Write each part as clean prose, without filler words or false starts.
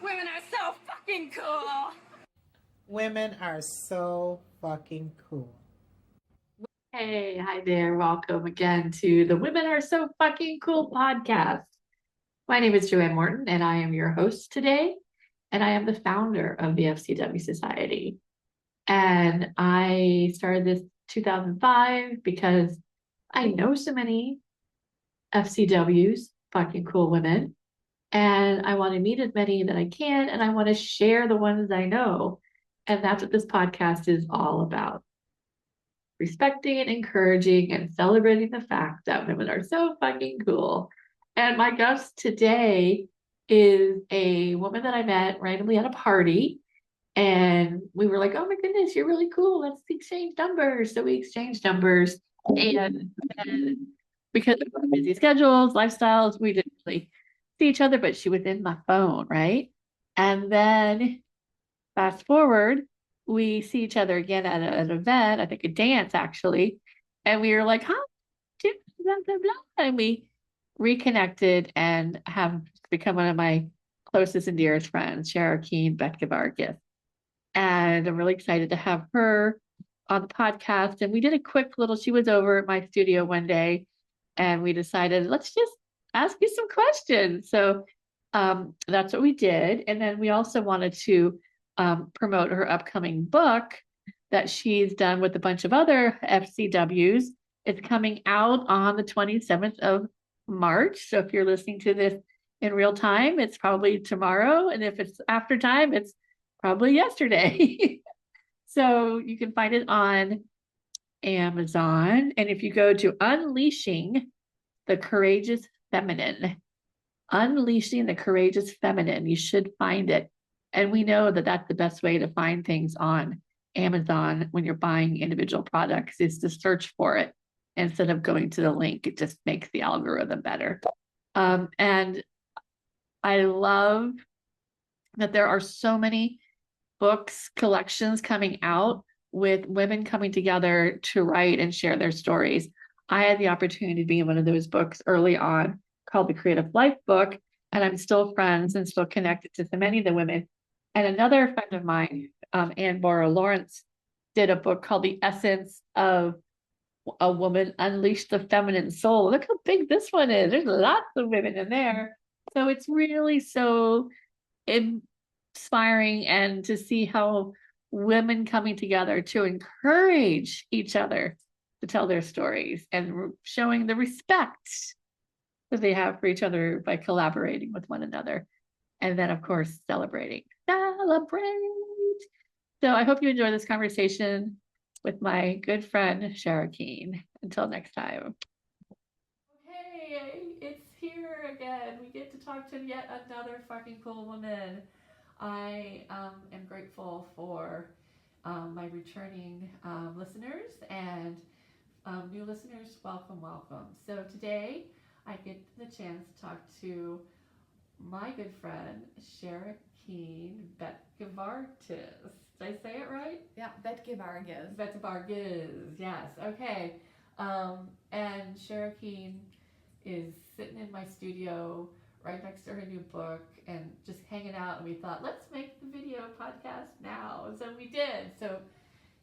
Women are so fucking cool. Women are so fucking cool. Hey, hi there. Welcome again to the Women Are So Fucking Cool podcast. My name is Joanne Morton, and I am your host today. And I am the founder of the FCW Society. And I started this 2005 because I know so many FCWs, fucking cool women, and I want to meet as many that I can, and I want to share the ones I know. And that's what this podcast is all about. Respecting and encouraging and celebrating the fact that women are so fucking cool. And my guest today is a woman that I met randomly at a party. And we were like, oh my goodness, you're really cool. Let's exchange numbers. So we exchanged numbers. And because of our busy schedules, lifestyles, we didn't really see each other, but she was in my phone, right? And then fast forward, we see each other again at an event, I think a dance actually, and we were like, huh, blah, blah, blah. And we reconnected and have become one of my closest and dearest friends, Sharokin BetGevargiz. And I'm really excited to have her on the podcast. And we did a quick little, she was over at my studio one day and we decided, let's just ask you some questions. So that's what we did. And then we also wanted to promote her upcoming book that she's done with a bunch of other FCWs. It's coming out on the 27th of March. So if you're listening to this in real time, it's probably tomorrow. And if it's after time, it's probably yesterday. So you can find it on Amazon. And if you go to Unleashing the Courageous Feminine, Unleashing the Courageous Feminine, you should find it. And we know that that's the best way to find things on Amazon when you're buying individual products is to search for it instead of going to the link. It just makes the algorithm better. And I love that there are so many books, collections coming out with women coming together to write and share their stories. I had the opportunity to be in one of those books early on called the Creative Life book, and I'm still friends and still connected to so many of the women. And another friend of mine, Anne Bora Lawrence, did a book called The Essence of a Woman Unleash the Feminine Soul. Look how big this one is. There's lots of women in there. So it's really so inspiring and to see how women coming together to encourage each other to tell their stories and showing the respect that they have for each other by collaborating with one another. And then, of course, celebrating. Celebrate. So I hope you enjoy this conversation with my good friend, Sharokin. Until next time. Okay, it's here again. We get to talk to yet another fucking cool woman. I am grateful for my returning listeners and new listeners. Welcome, welcome. So today I get the chance to talk to my good friend, Sharokin BetGevargiz. Did I say it right? Yeah, BetGevargiz. BetGevargiz, yes. Okay. And Sharokin is sitting in my studio right next to her new book and just hanging out. And we thought, let's make the video podcast now. So we did. So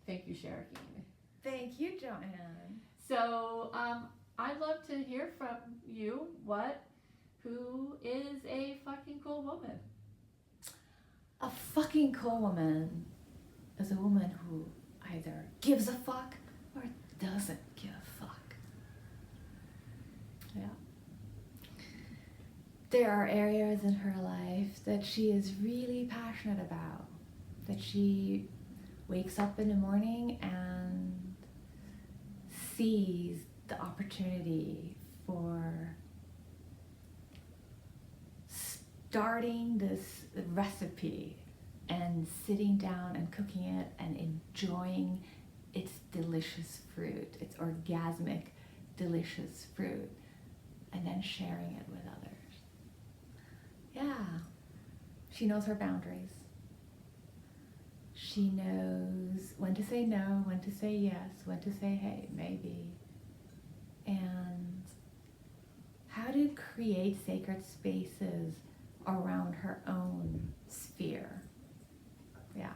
thank you, Sharokin. Thank you, Joanne. So I'd love to hear from you. Who is a fucking cool woman? A fucking cool woman is a woman who either gives a fuck or doesn't give a fuck. Yeah. There are areas in her life that she is really passionate about, that she wakes up in the morning and sees the opportunity for starting this recipe and sitting down and cooking it and enjoying its delicious fruit, its orgasmic, delicious fruit, and then sharing it with others. Yeah, she knows her boundaries. She knows when to say no, when to say yes, when to say hey, maybe, and how to create sacred spaces around her own sphere. Yeah.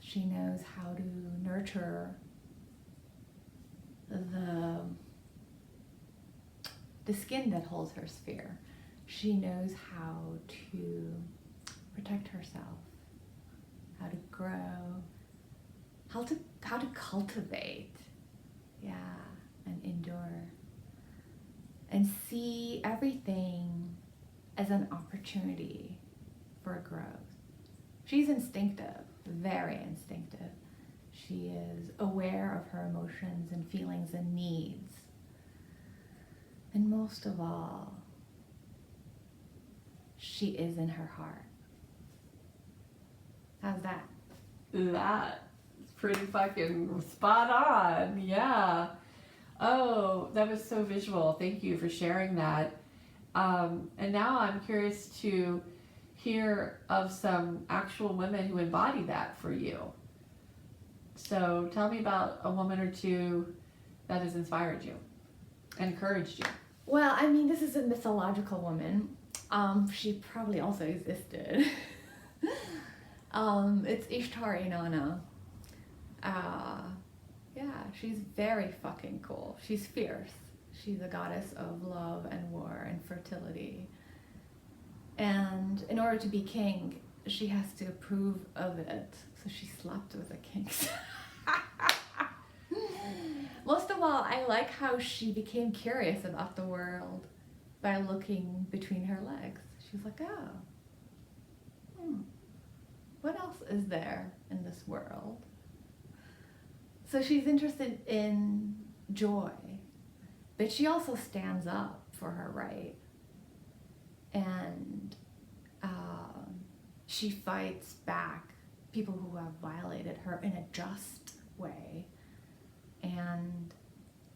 She knows how to nurture the skin that holds her sphere. She knows how to protect herself, how to grow, how to cultivate, yeah, and endure, and see everything as an opportunity for growth. She's instinctive, very instinctive. She is aware of her emotions and feelings and needs. And most of all, she is in her heart. How's that? That's pretty fucking spot on. Yeah. Oh, that was so visual. Thank you for sharing that. And now I'm curious to hear of some actual women who embody that for you. So tell me about a woman or two that has inspired you, encouraged you. Well, I mean, this is a mythological woman. She probably also existed. It's Ishtaro Inanna. Yeah, she's very fucking cool. She's fierce. She's a goddess of love and war and fertility. And in order to be king, she has to approve of it. So she slept with the kings. Most of all, I like how she became curious about the world by looking between her legs. She's like, oh, what else is there in this world? So she's interested in joy, but she also stands up for her right. And she fights back people who have violated her in a just way. And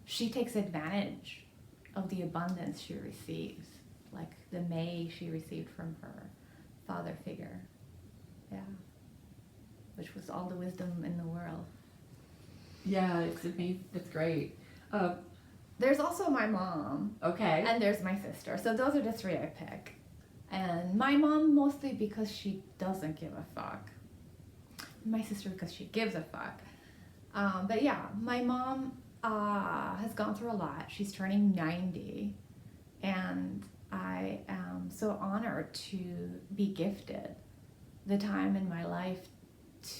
she takes advantage of the abundance she receives, like the May she received from her father figure. Yeah. Which was all the wisdom in the world. Yeah, it's great. There's also my mom. Okay. And there's my sister. So those are the three I pick. And my mom mostly because she doesn't give a fuck. My sister because she gives a fuck. But yeah, my mom has gone through a lot. She's turning 90. And I am so honored to be gifted the time in my life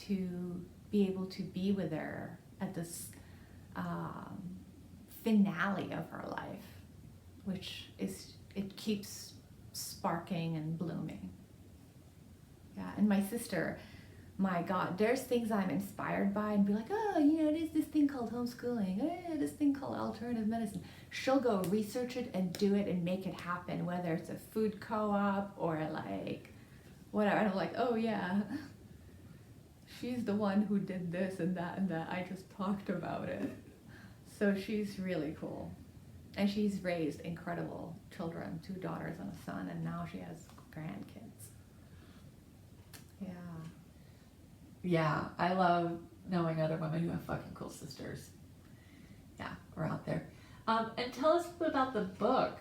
to be able to be with her at this finale of her life, which is, it keeps sparking and blooming. Yeah, and my sister, my God, there's things I'm inspired by and be like, oh, you know, there's this thing called homeschooling, this thing called alternative medicine. She'll go research it and do it and make it happen, whether it's a food co-op or like whatever. And I'm like, oh yeah, she's the one who did this and that and that. I just talked about it. So she's really cool. And she's raised incredible children, 2 daughters and a son, and now she has grandkids. Yeah. Yeah, I love knowing other women who have fucking cool sisters. Yeah, we're out there. And tell us about the book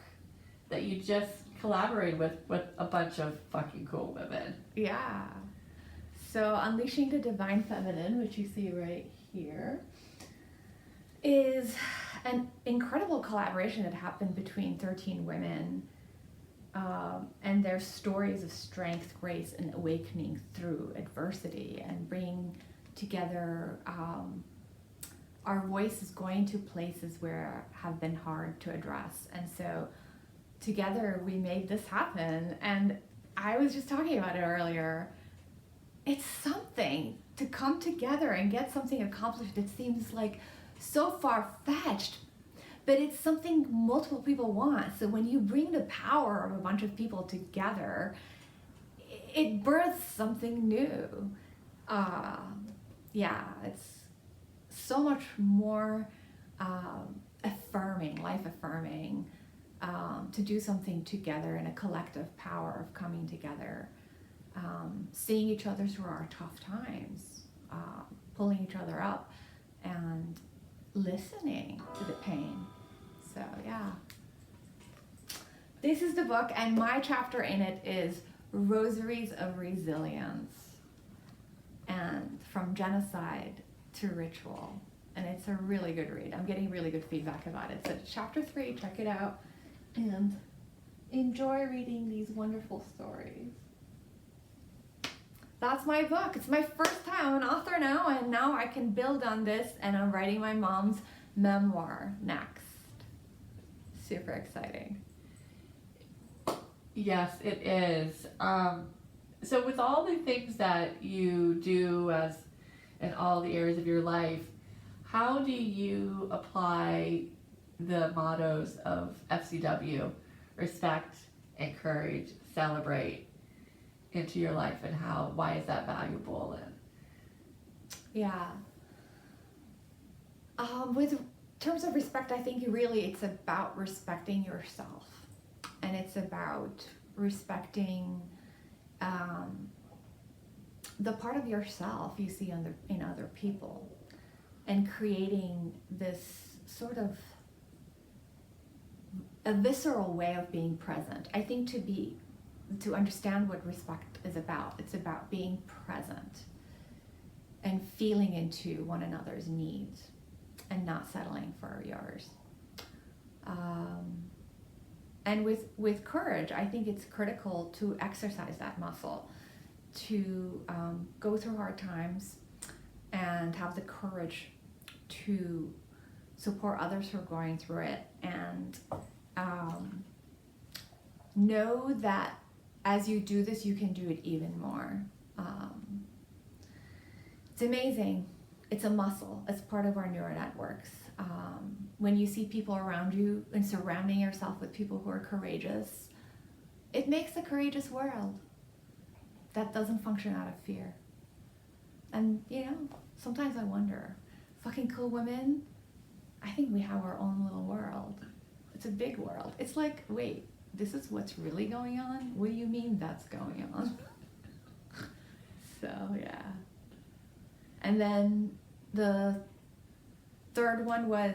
that you just collaborated with a bunch of fucking cool women. Yeah. So Unleashing the Divine Feminine, which you see right here, is an incredible collaboration that happened between 13 women and their stories of strength, grace, and awakening through adversity, and bringing together our voices going to places where have been hard to address. And so together we made this happen. And I was just talking about it earlier. It's something to come together and get something accomplished that seems like so far-fetched, but it's something multiple people want. So when you bring the power of a bunch of people together, it births something new. Yeah, it's so much more affirming, life-affirming, to do something together in a collective power of coming together, seeing each other through our tough times, pulling each other up, and listening to the pain. So yeah. This is the book, and my chapter in it is Rosaries of Resilience, and from genocide to ritual. And it's a really good read. I'm getting really good feedback about it. So chapter 3, check it out, and enjoy reading these wonderful stories. That's my book. It's my first time. I'm an author now, and now I can build on this, and I'm writing my mom's memoir next. Super exciting. Yes, it is. So with all the things that you do as in all the areas of your life, how do you apply the mottos of FCW, respect, encourage, celebrate, into your life, and why is that valuable? And Yeah. With terms of respect, I think really it's about respecting yourself, and it's about respecting the part of yourself you see in other people, and creating this sort of a visceral way of being present. I think to understand what respect is about, it's about being present and feeling into one another's needs and not settling for yours. And with courage, I think it's critical to exercise that muscle, to go through hard times and have the courage to support others who are going through it, and know that as you do this, you can do it even more. It's amazing. It's a muscle. It's part of our neural networks. When you see people around you and surrounding yourself with people who are courageous, it makes a courageous world that doesn't function out of fear. And, sometimes I wonder, fucking cool women, I think we have our own little world. It's a big world. It's like, wait, this is what's really going on? What do you mean that's going on? So, yeah. And then the third one was...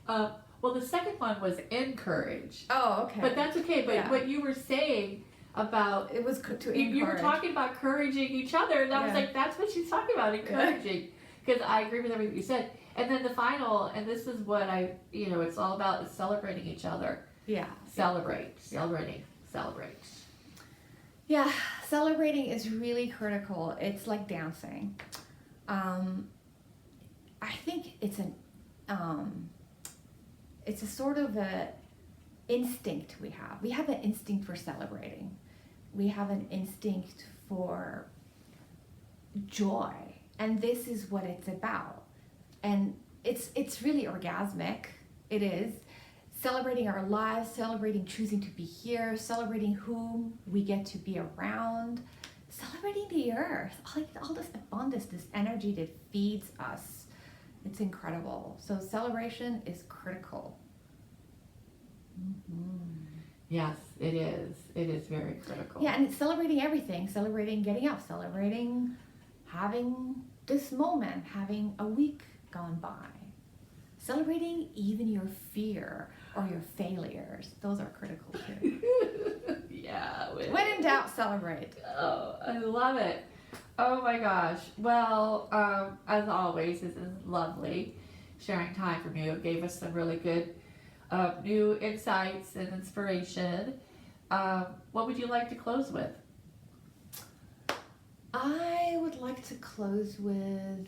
well, the second one was encourage. Oh, okay. But that's okay. But Yeah. what you were saying about... It was to encourage. You were talking about encouraging each other, and I was like, that's what she's talking about, encouraging. Because I agree with everything you said. And then the final, and this is what it's all about, is celebrating each other. Yeah. Celebrate. Yeah, celebrating is really critical. It's like dancing. I think it's a sort of a instinct we have. We have an instinct for celebrating. We have an instinct for joy, and this is what it's about. And it's really orgasmic. It is. Celebrating our lives, celebrating choosing to be here, celebrating whom we get to be around, celebrating the earth, all this abundance, this energy that feeds us. It's incredible. So celebration is critical. Mm-hmm. Yes, it is. It is very critical. Yeah, and it's celebrating everything. Celebrating getting up, celebrating having this moment, having a week gone by. Celebrating even your fear or your failures. Those are critical too. Yeah. When in doubt, celebrate. Oh, I love it. Oh my gosh. Well, as always, this is lovely sharing time from you. It gave us some really good new insights and inspiration. What would you like to close with? I would like to close with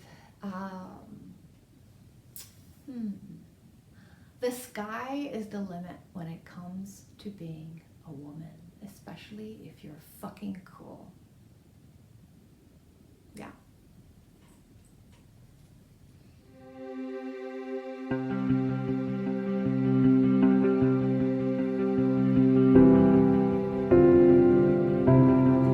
the sky is the limit when it comes to being a woman, especially if you're fucking cool.